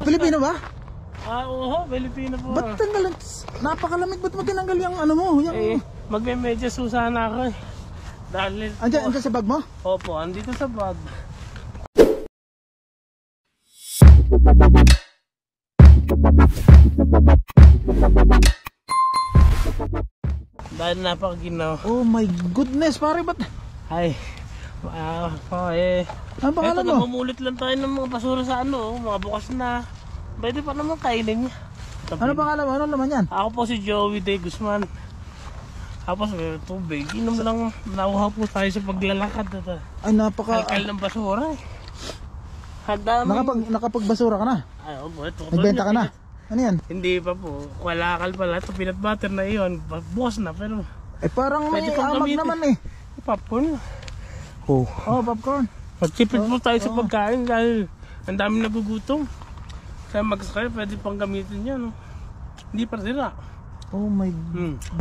Pilipino ba? Oo, Pilipino po. Ba't tanggal? Napakalamig, ba't mo tinanggal yung ano mo? Yung... Magme-medyas sana ako eh. Dahil... Andyan sa bag mo? Opo, andito sa bag. Dahil napakaginaw. Oh my goodness, pare, ba't? Ay, Ang pangalan mo? Namumulit lang tayo ng mga basura sa ano, mga bukas na. Pwede pa naman kainin niya. Ano pangalan mo? Ano naman yan? Ako po si Joey De Guzman. Tapos may tubig. Inom lang, nauhaw po tayo sa paglalakad. Ay, Kalkal ng basura eh. Nakapagbasura ka na? Ay, opo, ito. Nagbenta ka na? Ano yan? Hindi pa po. Kalakal pala. Ito peanut butter na iyon. Bukas na pero... parang may pwede pang amag gamitin. naman eh. Popcorn. Oh, popcorn. Magtipid po tayo sa pagkain dahil ang dami nagugutom. Kaya magsakay, pwede pang gamitin yan. No? Hindi pa sira. Oh my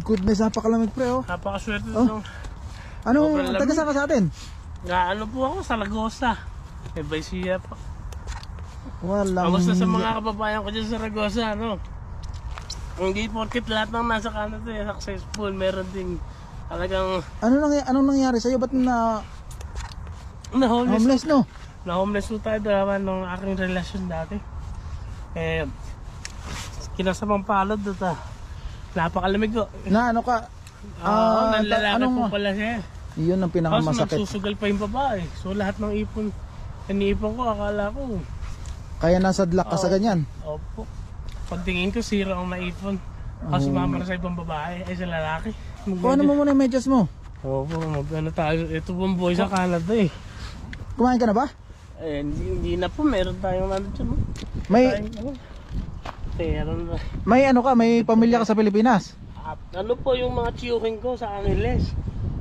goodness, napakalamig pre oh. Napakaswerte nito. Anong taga saan ka sa atin? Ano po ako, Zaragoza. Baisiya pa. Walang... Kamusta sa mga kababayan ko dyan sa Zaragoza, ano? Hindi porkit lahat ng nasa Canada successful, meron ding talagang... Anong nangyari sa'yo? Ba't na homeless no? Na homeless po tayo naman nung aking relasyon dati. Kinasamang palad doon napakalamig ko. Na ano ka? Nanlalaki po pala siya. Yun ang pinakamasakit. Tapos nagsusugal pa yung babae. So lahat ng ipon, iniipon ko, akala ko. Kaya nasadlak ka sa ganyan? Opo. Pagtingin ko, sira ang naipon. Kasi sumama na sa ibang babae, ay sa lalaki. Kuha mo muna yung medyas mo. Opo, magano tayo. Ito pong boy sa Canada eh. Kumain ka na ba? Hindi na po, meron tayong ano dyan. May ano ka, may pamilya ka sa Pilipinas? Ano po yung mga tiyuhin ko sa Angeles,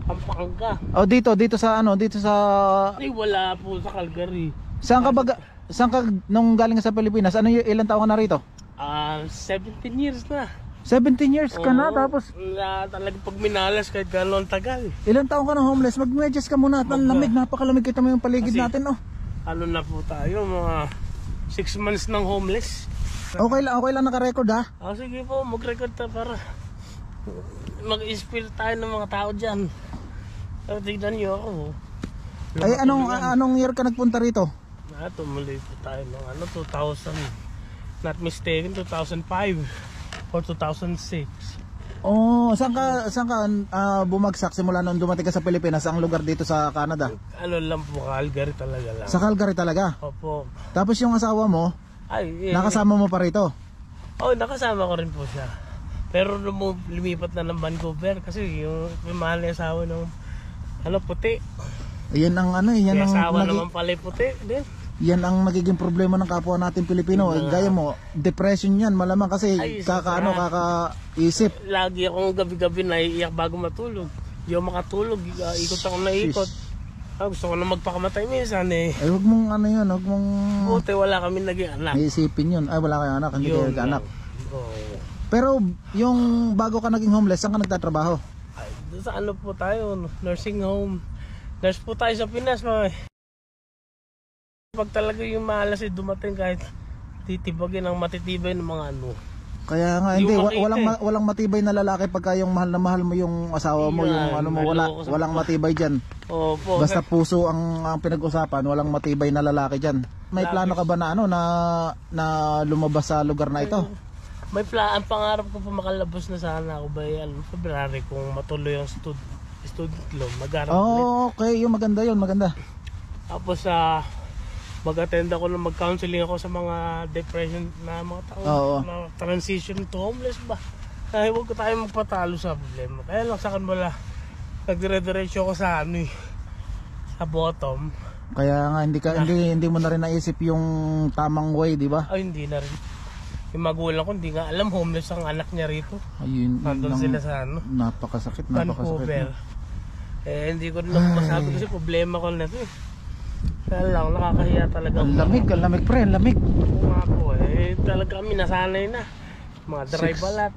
Pampanga. Dito sa ano, dito sa... Ay, wala po sa Calgary. Saan ka nung galing ka sa Pilipinas? Ilang taon ka na rito? 17 years na. 17 years ka na, tapos... Talagang pag minalas kahit gano'n tagal. Ilang taon ka na homeless? Mag-medyas ka muna at ang lamig, napakalamig, kita mo yung paligid natin oh. Ano na po tayo, mga 6 months ng homeless. Okay lang naka-record ha? Sige po, mag-record ta para mag-inspire tayo ng mga tao dyan. Tignan nyo ako. Ay, anong year ka nagpunta rito? Tumuloy po tayo ng 2000, not mistaken, 2005 or 2006. Saan ka bumagsak simula nung dumating ka sa Pilipinas? Ang lugar dito sa Canada? Ano lang po, Calgary talaga lang. Sa Calgary talaga? Opo. Tapos yung asawa mo, nakasama mo pa rito? Nakasama ko rin po siya. Pero lumipat na ng Vancouver kasi yung mahal na asawa ng puti. Yan ang yan ang asawa naman pala puti din. Yan ang magiging problema ng kapwa natin Pilipino. Gaya mo, depression yan malamang kasi kakaisip. Lagi akong gabi-gabi naiiyak bago matulog. Hindi ako makatulog, ikot ako na ikot. Gusto ko na magpakamatay minsan eh. Ay wag mong wag mong... Buti wala kami naging anak. Iisipin yun. Ay wala kayong anak, hindi kayo nag-anak. Pero yung bago ka naging homeless, saan ka nagtatrabaho? Doon sa po tayo, nursing home. Nurse po tayo sa Pinas. Pag talaga yung malas dumating kahit titibagin ang matitibay ng mga Kaya nga hindi walang matibay na lalaki pagka yung mahal na mahal mo yung asawa mo, yung mo walang matibay diyan. Opo. Basta puso ang pinag-usapan, walang matibay na lalaki diyan. May plano ka ba na lumabas sa lugar na ito? May ang pangarap ko po makalabas na sana ako by February kung matuloy yung student loan. Okay, yung maganda. Tapos mag-attend ako ng mag-counseling ako sa mga depression na mga tao na transition to homeless ba. Kaya huwag ko tayo magpatalo sa problema. Kaya lang sa akin wala. Nagdire-diretso ako sa sa bottom. Kaya nga hindi mo na rin naisip yung tamang way, di ba? Hindi na rin. Yung magulang ko hindi nga alam homeless ang anak niya rito. Ayun, nandun sila sa napakasakit. Vancouver. Hindi ko rin masabi kasi problema ko na ito eh. Kaya lang, nakakahiya talaga. Ang lamig pre, ang lamig. Oo nga po talaga kami nasanay na. Mga dry balat.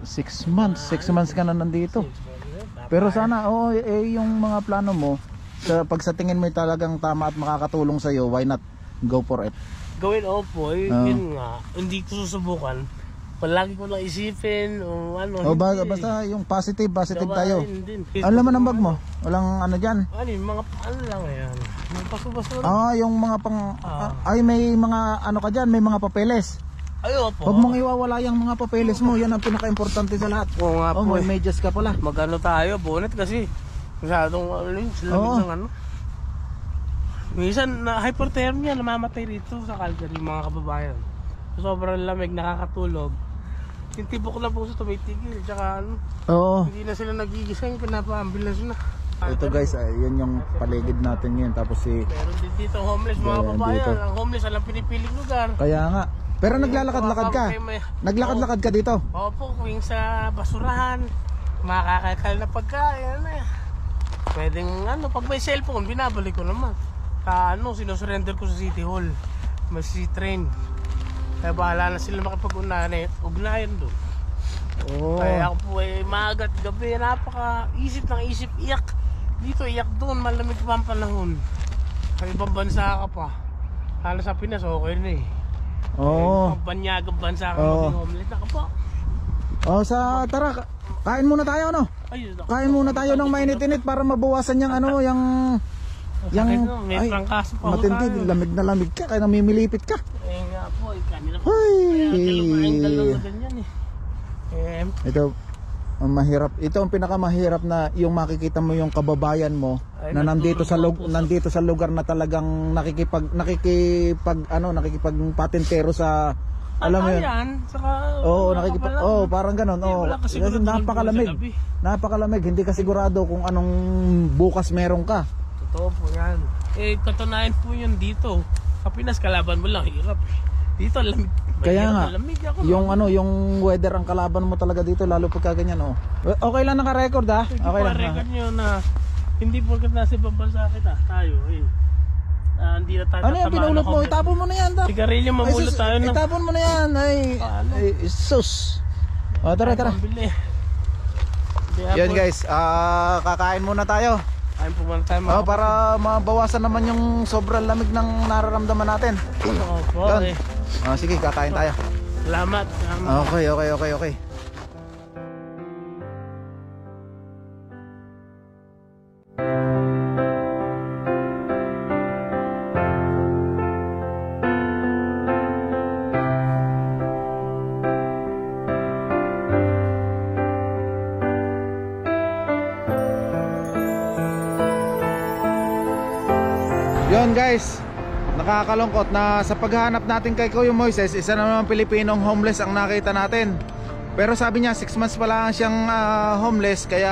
6 months ka na nandito. Pero sana, yung mga plano mo, pag sa tingin mo talagang tama at makakatulong sa'yo, why not? Go for it. Gawin, opo, yun nga. Hindi ko susubukan. Palagi ko lang isipin o ano. Basta yung positive tayo. Din. Ano naman ang bag mo? Walang ano dyan? Ano yung mga ano lang yan. Mga paso-paso lang. Yung mga pang... ay, may mga ano ka dyan, may mga papeles. Ay, opo. Huwag mong iwawala yung mga papeles mo, yan ang pinaka-importante sa lahat. Oo nga po. May medyas ka pala. Magano tayo, bonnet kasi. Masyadong lamig ng ano. Minsan na hypothermia, namamatay rito sa Calgary mga kababayan. Sobrang lamig, nakakatulog. Yung tibok na puso tumitigil, tsaka ano. Hindi na sila nagigising, pinapa-ambulance na. Ito guys, yan yung paligid natin ngayon. Tapos meron din dito homeless mga kababayan. Ang homeless, alam pinipiling lugar. Kaya nga. Pero naglalakad-lakad ka. Naglakad-lakad ka dito. Opo, kung sa basurahan, makakakal na pagkain. Pwedeng ano, pag may cellphone, binabalik ko naman. Sinusurrender ko sa City Hall. May C-train. Kaya bahala na sila makipag-ugnayan doon. Kaya ako po maagat gabi, napaka-isip ng isip, iyak. Dito, iyak doon, malamig pa ang panahon. Sa ibang bansa ka pa. Hala sa Pinas, okay na eh. Pagbanyagang bansa ka mag-homeless na ka po. Tara, kain muna tayo, no? Kain muna tayo ng mainit-init para mabawasan yung ano, yung may trangkaso pa matindi, lamig na lamig ka, kaya namimilipit ka. Nga po, kanina po. Ito, ang mahirap. Ito ang pinakamahirap na yung makikita mo yung kababayan mo na nandito sa lugar na talagang nakikipagpatentero sa alam mo yun. Parang ganoon. Kasi napakalamig. Napakalamig, hindi ka sigurado kung anong bukas meron ka. Totoo po yan. Katunayan po yun dito. Sa Pinas, kalaban mo lang, hirap. Dito, lamig. Kaya nga, yung weather ang kalaban mo talaga dito, lalo pagka ganyan. Okay lang naka-record ha? Okay lang. Record nyo na hindi porket nasa ibang bansa kita, tayo. Hindi na tayo ano yan, pinulot mo? Itapon mo na yan. Sigarilyo, mamulot tayo na. Itapon mo na yan. Sus. Tara. Yan guys, kakain muna tayo. Kain po muna tayo. Para mabawasan naman yung sobrang lamig ng nararamdaman natin. Sige, kakain tayo. Salamat. Okay. Yun guys, nakakalungkot na sa paghahanap natin kay Kuya Moises, isa na naman Pilipinong homeless ang nakita natin. Pero sabi niya 6 months pa lang siyang homeless, kaya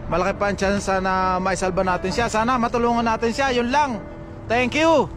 malaki pa ang chance na maisalba natin siya. Sana matulungan natin siya, yun lang. Thank you.